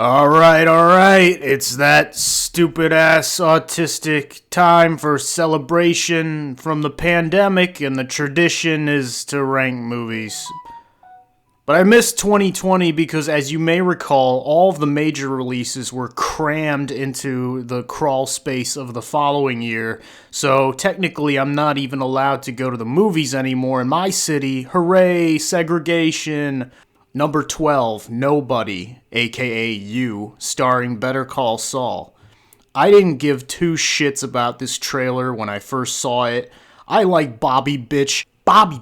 All right. It's that stupid ass autistic time for celebration from the pandemic, and the tradition is to rank movies. But I missed 2020 because, as you may recall, all of the major releases were crammed into the crawl space of the following year. So technically, I'm not even allowed to go to the movies anymore in my city. Hooray, segregation! Number 12, Nobody, aka You, starring Better Call Saul. I didn't give two shits about this trailer when I first saw it. I like Bobby Bitch, but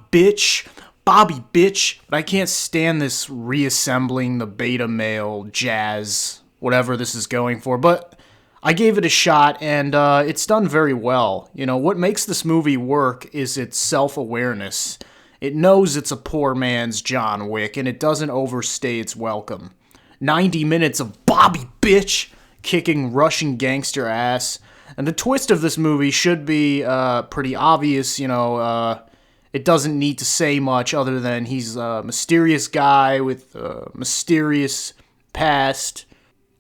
I can't stand this reassembling the beta male jazz, whatever this is going for. But I gave it a shot, and it's done very well. You know, what makes this movie work is its self-awareness. It knows it's a poor man's John Wick, and it doesn't overstay its welcome. 90 minutes of Bobby Bitch kicking Russian gangster ass. And the twist of this movie should be pretty obvious, it doesn't need to say much other than he's a mysterious guy with a mysterious past.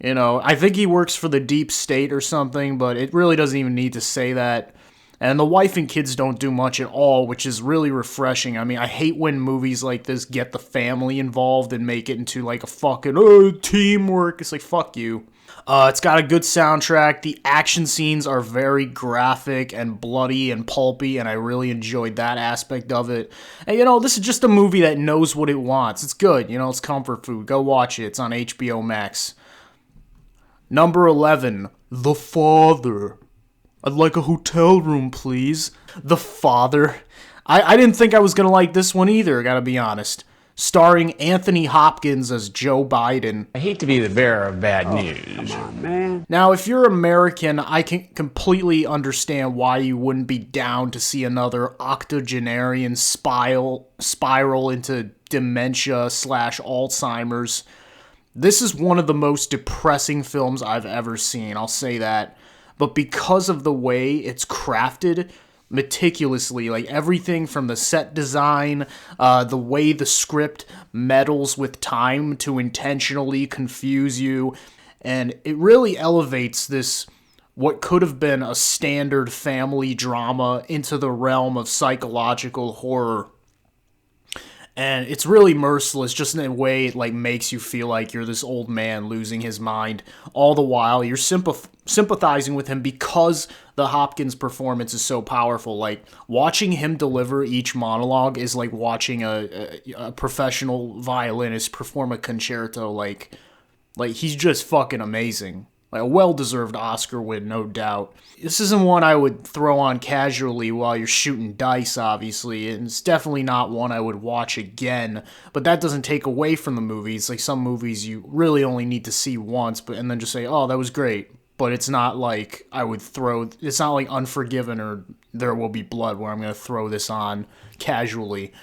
I think he works for the deep state or something, but it really doesn't even need to say that. And the wife and kids don't do much at all, which is really refreshing. I mean, I hate when movies like this get the family involved and make it into like a fucking teamwork. It's like, fuck you. It's got a good soundtrack. The action scenes are very graphic and bloody and pulpy, and I really enjoyed that aspect of it. And, this is just a movie that knows what it wants. It's good. It's comfort food. Go watch it. It's on HBO Max. Number 11, The Father. I'd like a hotel room, please. The Father. I didn't think I was going to like this one either, gotta be honest. Starring Anthony Hopkins as Joe Biden. I hate to be the bearer of bad news. Come on, man. Now, if you're American, I can completely understand why you wouldn't be down to see another octogenarian spiral into dementia/Alzheimer's. This is one of the most depressing films I've ever seen, I'll say that. But because of the way it's crafted meticulously, like everything from the set design, the way the script meddles with time to intentionally confuse you, and it really elevates this, what could have been a standard family drama, into the realm of psychological horror. And it's really merciless, just in a way it makes you feel like you're this old man losing his mind. All the while, you're sympathizing with him because the Hopkins performance is so powerful. Like, watching him deliver each monologue is like watching a professional violinist perform a concerto. Like he's just fucking amazing. Like a well-deserved Oscar win, no doubt. This isn't one I would throw on casually while you're shooting dice, obviously, and it's definitely not one I would watch again, but that doesn't take away from the movies. Like, some movies you really only need to see once, and then just say, oh, that was great. But it's not like it's not like Unforgiven or There Will Be Blood, where I'm going to throw this on casually.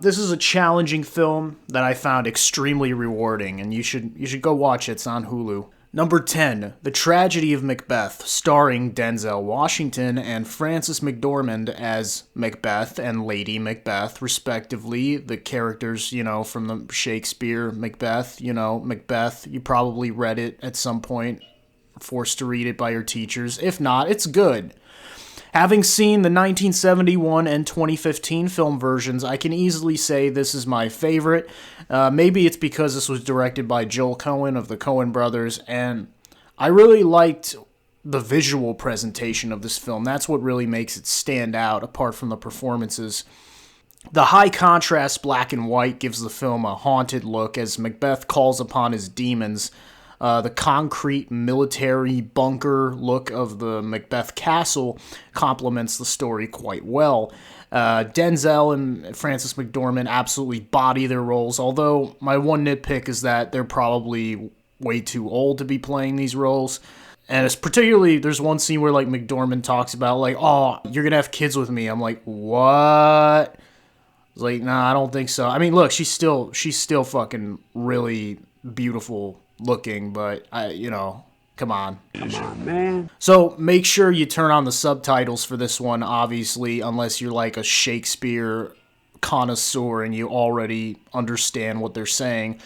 This is a challenging film that I found extremely rewarding, and you should go watch it. It's on Hulu. Number 10, The Tragedy of Macbeth, starring Denzel Washington and Frances McDormand as Macbeth and Lady Macbeth, respectively. The characters, from the Shakespeare Macbeth, Macbeth, you probably read it at some point, forced to read it by your teachers. If not, it's good. Having seen the 1971 and 2015 film versions, I can easily say this is my favorite. Maybe it's because this was directed by Joel Coen of the Coen brothers, and I really liked the visual presentation of this film. That's what really makes it stand out, apart from the performances. The high contrast black and white gives the film a haunted look as Macbeth calls upon his demons. The concrete military bunker look of the Macbeth castle complements the story quite well. Denzel and Frances McDormand absolutely body their roles, although my one nitpick is that they're probably way too old to be playing these roles. And it's particularly, there's one scene where McDormand talks about oh, you're gonna have kids with me. I'm like, what? It's like, nah, I don't think so. I mean, look, she's still fucking really beautiful looking, but come on, man. So make sure you turn on the subtitles for this one, obviously, unless you're like a Shakespeare connoisseur and you already understand what they're saying.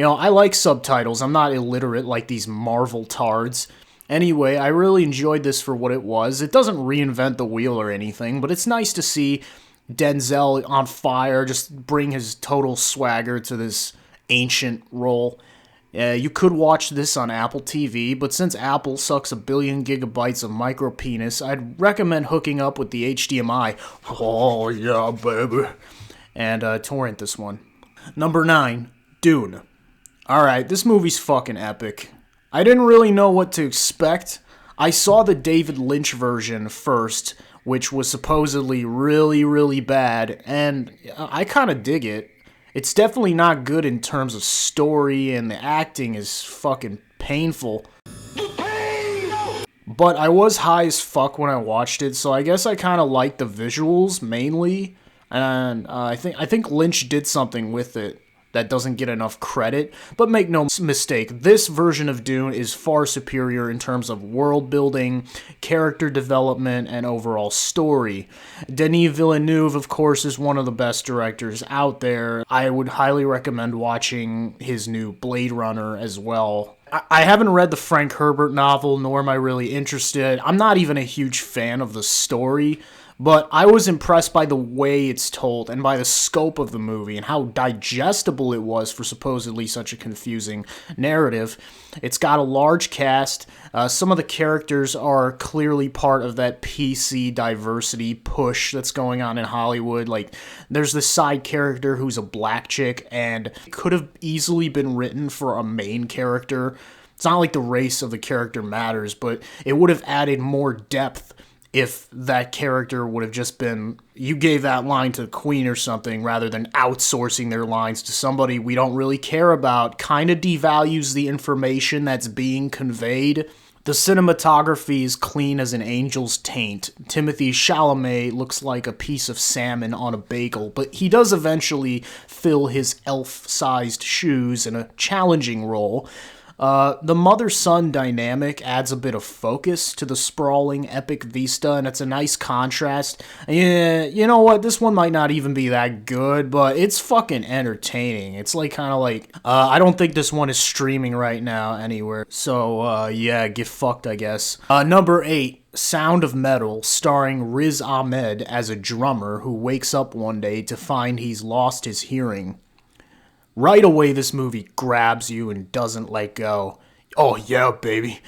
I like subtitles. I'm not illiterate like these Marvel tards. Anyway, I really enjoyed this for what it was. It doesn't reinvent the wheel or anything, but it's nice to see Denzel on fire, just bring his total swagger to this ancient role. You could watch this on Apple TV, but since Apple sucks a billion gigabytes of micro penis, I'd recommend hooking up with the HDMI. Oh yeah, baby. And torrent this one. Number 9, Dune. Alright, this movie's fucking epic. I didn't really know what to expect. I saw the David Lynch version first, which was supposedly really, really bad, and I kind of dig it. It's definitely not good in terms of story, and the acting is fucking painful. But I was high as fuck when I watched it, so I guess I kind of liked the visuals mainly, and I think Lynch did something with it that doesn't get enough credit, but make no mistake, this version of Dune is far superior in terms of world building, character development, and overall story. Denis Villeneuve, of course, is one of the best directors out there. I would highly recommend watching his new Blade Runner as well. I haven't read the Frank Herbert novel, nor am I really interested. I'm not even a huge fan of the story, but I was impressed by the way it's told and by the scope of the movie and how digestible it was for supposedly such a confusing narrative. It's got a large cast. Some of the characters are clearly part of that PC diversity push that's going on in Hollywood. Like, there's this side character who's a black chick, and it could have easily been written for a main character. It's not like the race of the character matters, but it would have added more depth if that character would have just been, you gave that line to the Queen or something, rather than outsourcing their lines to somebody we don't really care about. Kind of devalues the information that's being conveyed. The cinematography is clean as an angel's taint. Timothée Chalamet looks like a piece of salmon on a bagel, but he does eventually fill his elf-sized shoes in a challenging role. The mother-son dynamic adds a bit of focus to the sprawling epic vista, and it's a nice contrast. Yeah, you know what? This one might not even be that good, but it's fucking entertaining. It's like kind of like, I don't think this one is streaming right now anywhere. So, yeah, get fucked, I guess. Number 8, Sound of Metal, starring Riz Ahmed as a drummer who wakes up one day to find he's lost his hearing. Right away, this movie grabs you and doesn't let go. Oh yeah, baby.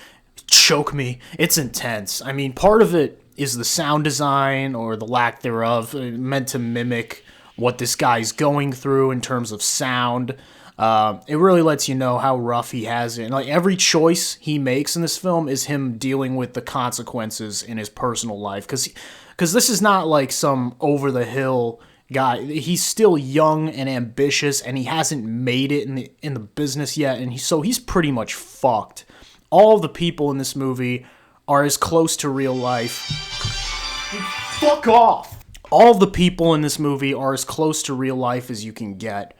Choke me. It's intense. I mean, part of it is the sound design, or the lack thereof, meant to mimic what this guy's going through in terms of sound. It really lets you know how rough he has it. And like, every choice he makes in this film is him dealing with the consequences in his personal life. Because this is not like some over-the-hill guy. He's still young and ambitious, and he hasn't made it in the business yet, and he's pretty much fucked. All the people in this movie are as close to real life. Fuck off! All the people in this movie are as close to real life as you can get.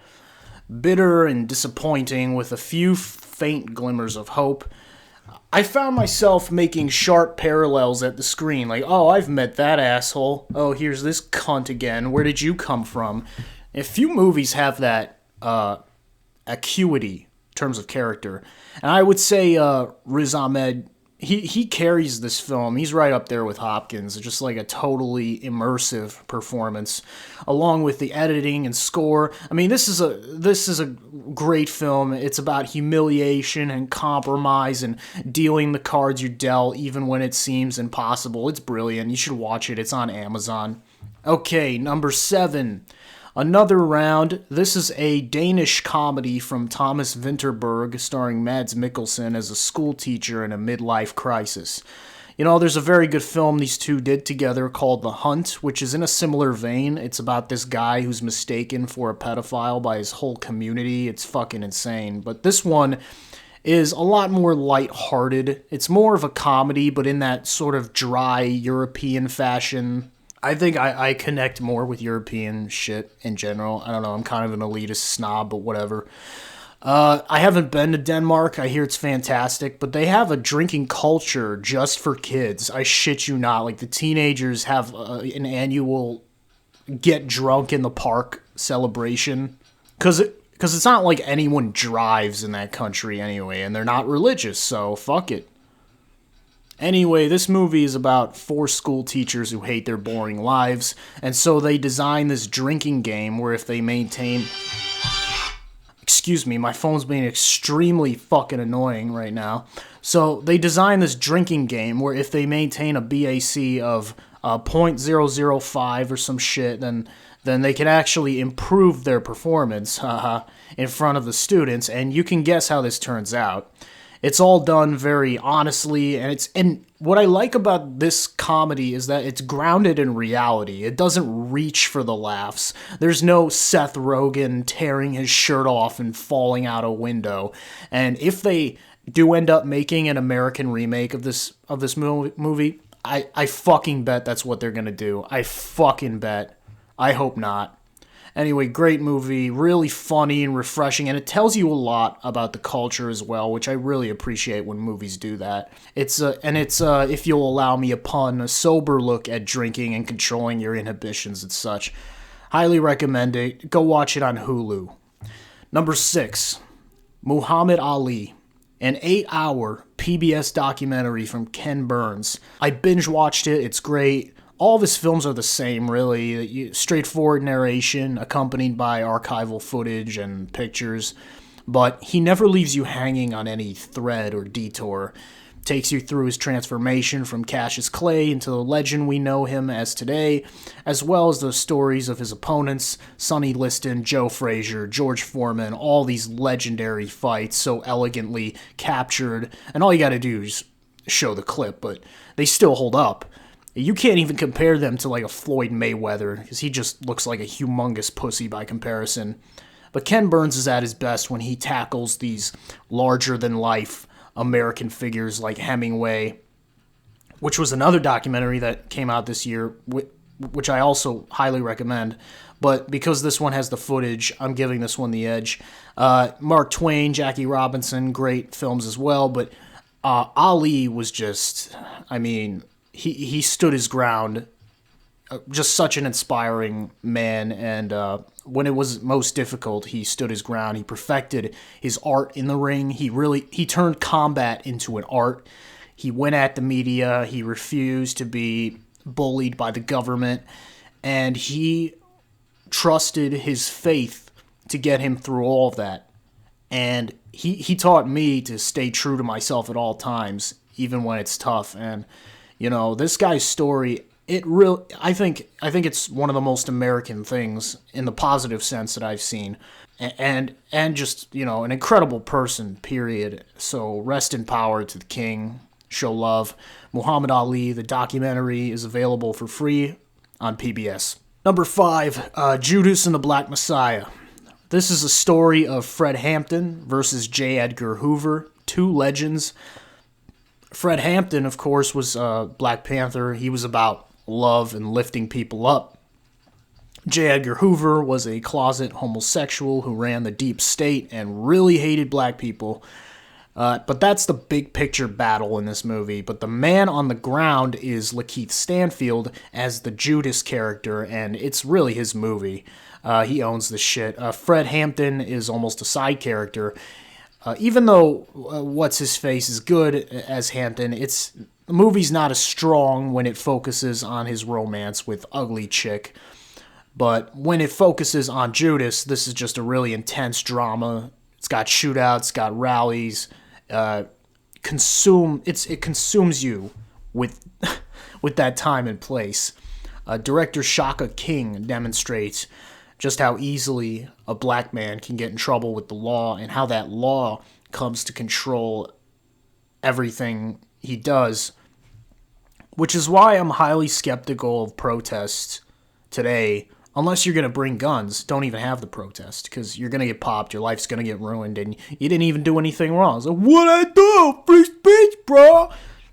Bitter and disappointing, with a few faint glimmers of hope. I found myself making sharp parallels at the screen, like, oh, I've met that asshole. Oh, here's this cunt again. Where did you come from? A few movies have that acuity in terms of character. And I would say Riz Ahmed, he carries this film. He's right up there with Hopkins. Just like a totally immersive performance, along with the editing and score. I mean, this is a great film. It's about humiliation and compromise and dealing the cards you dealt, even when it seems impossible. It's brilliant. You should watch it. It's on Amazon. Okay, number 7. Another Round. This is a Danish comedy from Thomas Vinterberg, starring Mads Mikkelsen as a school teacher in a midlife crisis. You know, there's a very good film these two did together called The Hunt, which is in a similar vein. It's about this guy who's mistaken for a pedophile by his whole community. It's fucking insane. But this one is a lot more lighthearted. It's more of a comedy, but in that sort of dry European fashion. I think I connect more with European shit in general. I don't know, I'm kind of an elitist snob, but whatever. I haven't been to Denmark. I hear it's fantastic, but they have a drinking culture just for kids. I shit you not. Like, the teenagers have an annual get drunk in the park celebration. Because Because it's not like anyone drives in that country anyway, and they're not religious, so fuck it. Anyway, this movie is about 4 school teachers who hate their boring lives, and so they design this drinking game where if they maintain... Excuse me, my phone's being extremely fucking annoying right now. So they design this drinking game where if they maintain a BAC of .005 or some shit, then they can actually improve their performance in front of the students, and you can guess how this turns out. It's all done very honestly, and what I like about this comedy is that it's grounded in reality. It doesn't reach for the laughs. There's no Seth Rogen tearing his shirt off and falling out a window. And if they do end up making an American remake of this movie, I fucking bet that's what they're gonna do. I fucking bet. I hope not. Anyway, great movie, really funny and refreshing, and it tells you a lot about the culture as well, which I really appreciate when movies do that. It's if you'll allow me a pun, a sober look at drinking and controlling your inhibitions and such. Highly recommend it. Go watch it on Hulu. Number 6, Muhammad Ali, an 8-hour PBS documentary from Ken Burns. I binge watched it. It's great. All of his films are the same, really. Straightforward narration accompanied by archival footage and pictures, but he never leaves you hanging on any thread or detour. Takes you through his transformation from Cassius Clay into the legend we know him as today, as well as the stories of his opponents, Sonny Liston, Joe Frazier, George Foreman, all these legendary fights so elegantly captured, and all you gotta do is show the clip, but they still hold up. You can't even compare them to like a Floyd Mayweather, because he just looks like a humongous pussy by comparison. But Ken Burns is at his best when he tackles these larger-than-life American figures like Hemingway, which was another documentary that came out this year, which I also highly recommend. But because this one has the footage, I'm giving this one the edge. Mark Twain, Jackie Robinson, great films as well. But Ali was just, I mean... He stood his ground, just such an inspiring man, and when it was most difficult, he stood his ground. He perfected his art in the ring. He turned combat into an art. He went at the media. He refused to be bullied by the government, and he trusted his faith to get him through all of that. And he taught me to stay true to myself at all times, even when it's tough. And you know, this guy's story, I think it's one of the most American things in the positive sense that I've seen. And just, you know, an incredible person, period. So rest in power to the king. Show love. Muhammad Ali, the documentary, is available for free on PBS. Number 5, Judas and the Black Messiah. This is a story of Fred Hampton versus J. Edgar Hoover, 2 legends. Fred Hampton, of course, was Black Panther. He was about love and lifting people up. J. Edgar Hoover was a closet homosexual who ran the deep state and really hated black people. But that's the big picture battle in this movie. But the man on the ground is Lakeith Stanfield as the Judas character, and it's really his movie. He owns the shit. Fred Hampton is almost a side character. Even though What's-His-Face is good as Hampton, the movie's not as strong when it focuses on his romance with Ugly Chick. But when it focuses on Judas, this is just a really intense drama. It's got shootouts, it's got rallies. It consumes you with with that time and place. Director Shaka King demonstrates just how easily a black man can get in trouble with the law and how that law comes to control everything he does, which is why I'm highly skeptical of protests today. Unless you're going to bring guns, don't even have the protest, because you're going to get popped, your life's going to get ruined, and you didn't even do anything wrong. It's like, what'd I do? Free speech, bro!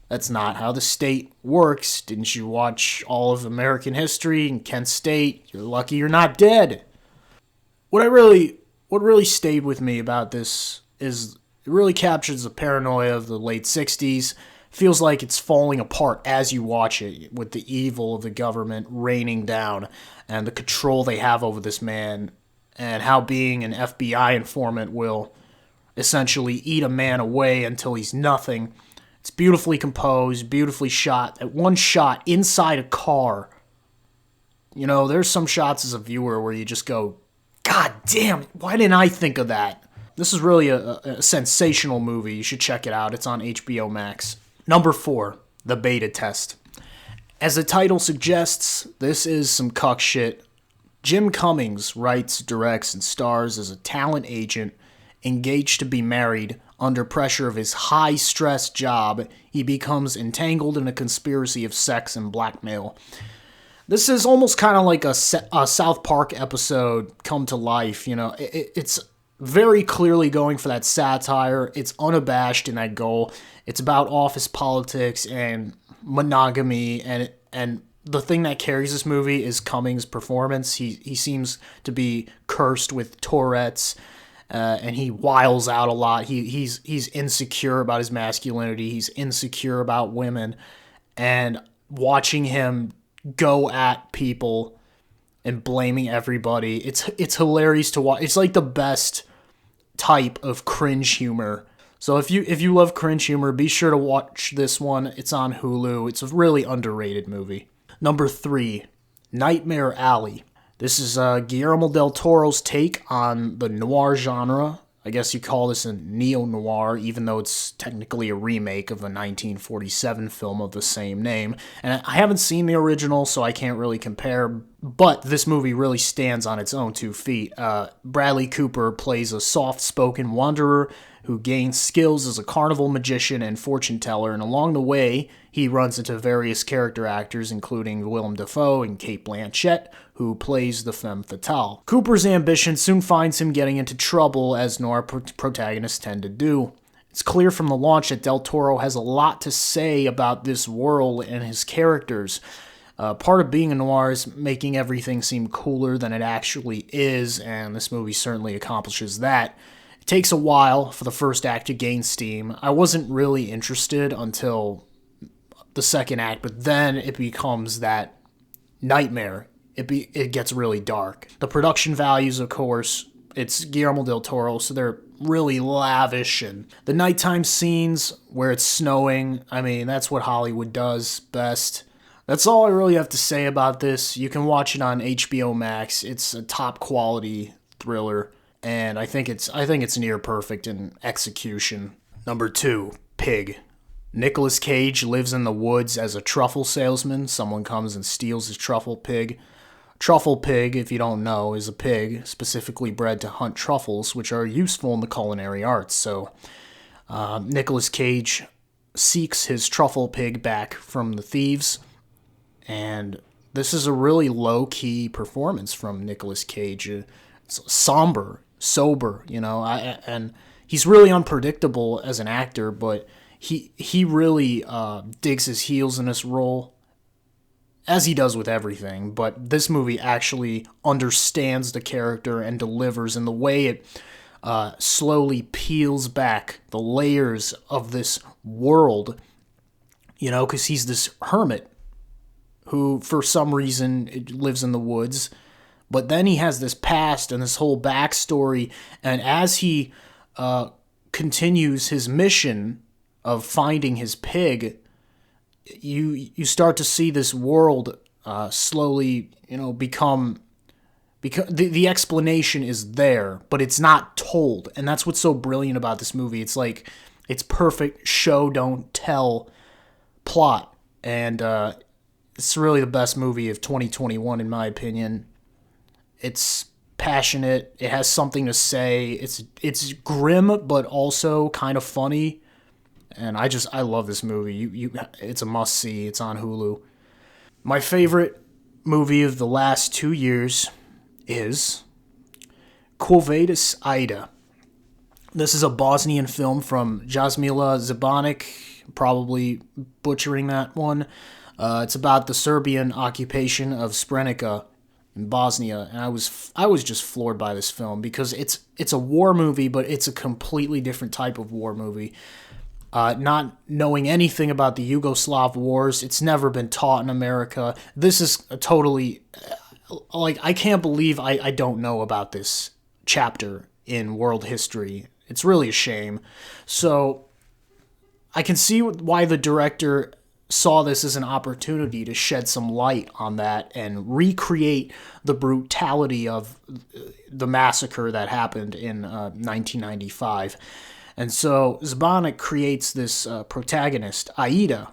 That's not how the state works. Didn't you watch all of American history in Kent State? You're lucky you're not dead. What really stayed with me about this is it really captures the paranoia of the late 60s. Feels like it's falling apart as you watch it, with the evil of the government raining down and the control they have over this man and how being an FBI informant will essentially eat a man away until he's nothing. It's beautifully composed, beautifully shot. At one shot inside a car, you know, there's some shots as a viewer where you just go, God damn, why didn't I think of that? This is really a sensational movie. You should check it out. It's on HBO Max. Number 4, The Beta Test. As the title suggests, this is some cuck shit. Jim Cummings writes, directs, and stars as a talent agent engaged to be married. Under pressure of his high-stress job, he becomes entangled in a conspiracy of sex and blackmail. This is almost kind of like a South Park episode come to life. You know, it's very clearly going for that satire. It's unabashed in that goal. It's about office politics and monogamy, and the thing that carries this movie is Cummings' performance. He seems to be cursed with Tourette's. And he wiles out a lot. He's insecure about his masculinity. He's insecure about women. And watching him go at people and blaming everybody, it's hilarious to watch. It's like the best type of cringe humor. So if you love cringe humor, be sure to watch this one. It's on Hulu. It's a really underrated movie. Number 3, Nightmare Alley. This is Guillermo del Toro's take on the noir genre. I guess you call this a neo-noir, even though it's technically a remake of a 1947 film of the same name. And I haven't seen the original, so I can't really compare, but this movie really stands on its own 2 feet. Bradley Cooper plays a soft-spoken wanderer who gains skills as a carnival magician and fortune teller, and along the way, he runs into various character actors, including Willem Dafoe and Cate Blanchett, who plays the femme fatale. Cooper's ambition soon finds him getting into trouble, as noir protagonists tend to do. It's clear from the launch that Del Toro has a lot to say about this world and his characters. Part of being a noir is making everything seem cooler than it actually is, and this movie certainly accomplishes that. It takes a while for the first act to gain steam. I wasn't really interested until the second act, but then it becomes that nightmare. It gets really dark. The production values, of course, it's Guillermo del Toro, so they're really lavish, and the nighttime scenes where it's snowing, I mean, that's what Hollywood does best. That's all I really have to say about this. You can watch it on HBO Max. It's a top quality thriller, and I think it's near perfect in execution. Number 2, Pig. Nicolas Cage lives in the woods as a truffle salesman. Someone comes and steals his truffle pig. Truffle pig, if you don't know, is a pig specifically bred to hunt truffles, which are useful in the culinary arts. So Nicolas Cage seeks his truffle pig back from the thieves, and this is a really low-key performance from Nicolas Cage. It's somber, sober, you know, and he's really unpredictable as an actor, but he really digs his heels in this role, as he does with everything, but this movie actually understands the character and delivers in the way it slowly peels back the layers of this world, you know, because he's this hermit who, for some reason, lives in the woods, but then he has this past and this whole backstory, and as he continues his mission of finding his pig, you start to see this world slowly, you know, become the explanation is there, but it's not told, and that's what's so brilliant about this movie. It's like it's perfect show don't tell plot, and it's really the best movie of 2021 in my opinion. It's passionate. It has something to say. It's grim, but also kind of funny. And I love this movie. It's a must see. It's on Hulu. My favorite movie of the last 2 years is Quo Vadis Ida. This is a Bosnian film from Jasmila Zabanic, probably butchering that one. It's about the Serbian occupation of Srebrenica in Bosnia, and I was just floored by this film because it's a war movie, but it's a completely different type of war movie. Not knowing anything about the Yugoslav wars, it's never been taught in America. This is a totally, like, I can't believe I don't know about this chapter in world history. It's really a shame. So I can see why the director saw this as an opportunity to shed some light on that and recreate the brutality of the massacre that happened in 1995. And so Zbanek creates this protagonist, Aida,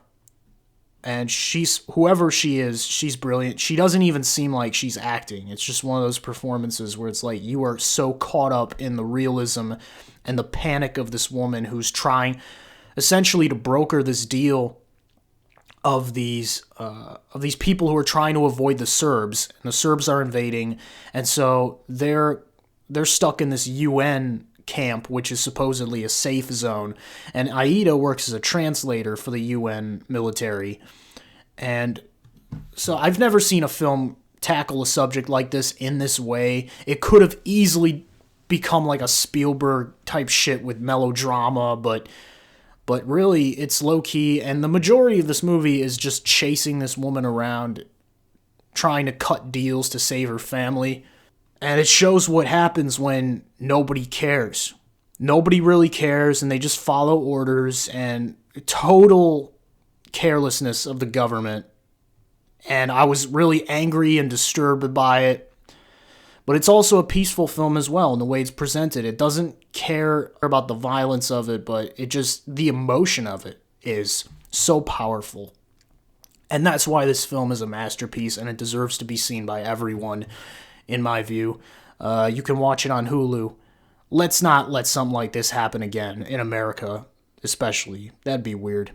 and she's, whoever she is, she's brilliant. She doesn't even seem like she's acting. It's just one of those performances where it's like you are so caught up in the realism and the panic of this woman who's trying essentially to broker this deal of these people who are trying to avoid the Serbs, and the Serbs are invading, and so they're stuck in this UN camp, which is supposedly a safe zone, and Aida works as a translator for the UN military. And so I've never seen a film tackle a subject like this in this way. It could have easily become like a Spielberg type shit with melodrama, but really it's low-key, and the majority of this movie is just chasing this woman around, trying to cut deals to save her family. And it shows what happens when nobody cares. Nobody really cares, and they just follow orders, and total carelessness of the government. And I was really angry and disturbed by it. But it's also a peaceful film as well in the way it's presented. It doesn't care about the violence of it, but it just, the emotion of it is so powerful. And that's why this film is a masterpiece, and it deserves to be seen by everyone, in my view. You can watch it on Hulu. Let's not let something like this happen again, in America especially. That'd be weird.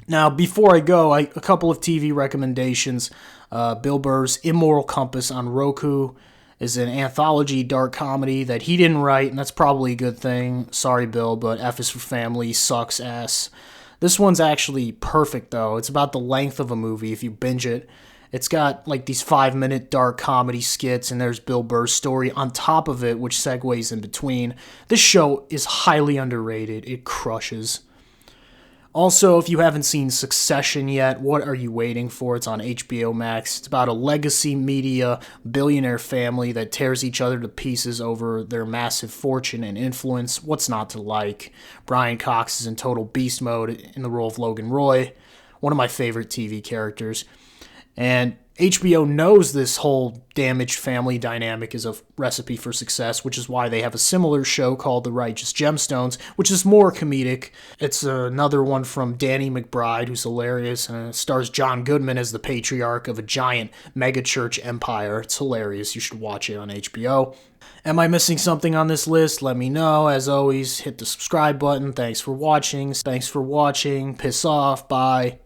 Now, before I go, a couple of TV recommendations. Bill Burr's Immoral Compass on Roku is an anthology dark comedy that he didn't write, and that's probably a good thing. Sorry, Bill, but F is for Family sucks ass. This one's actually perfect, though. It's about the length of a movie if you binge it. It's got like these 5-minute dark comedy skits, and there's Bill Burr's story on top of it, which segues in between. This show is highly underrated. It crushes. Also, if you haven't seen Succession yet, what are you waiting for? It's on HBO Max. It's about a legacy media billionaire family that tears each other to pieces over their massive fortune and influence. What's not to like? Brian Cox is in total beast mode in the role of Logan Roy, one of my favorite TV characters. And HBO knows this whole damaged family dynamic is a recipe for success, which is why they have a similar show called The Righteous Gemstones, which is more comedic. It's another one from Danny McBride, who's hilarious, and it stars John Goodman as the patriarch of a giant megachurch empire. It's hilarious. You should watch it on HBO. Am I missing something on this list? Let me know. As always, hit the subscribe button. Thanks for watching. Piss off. Bye.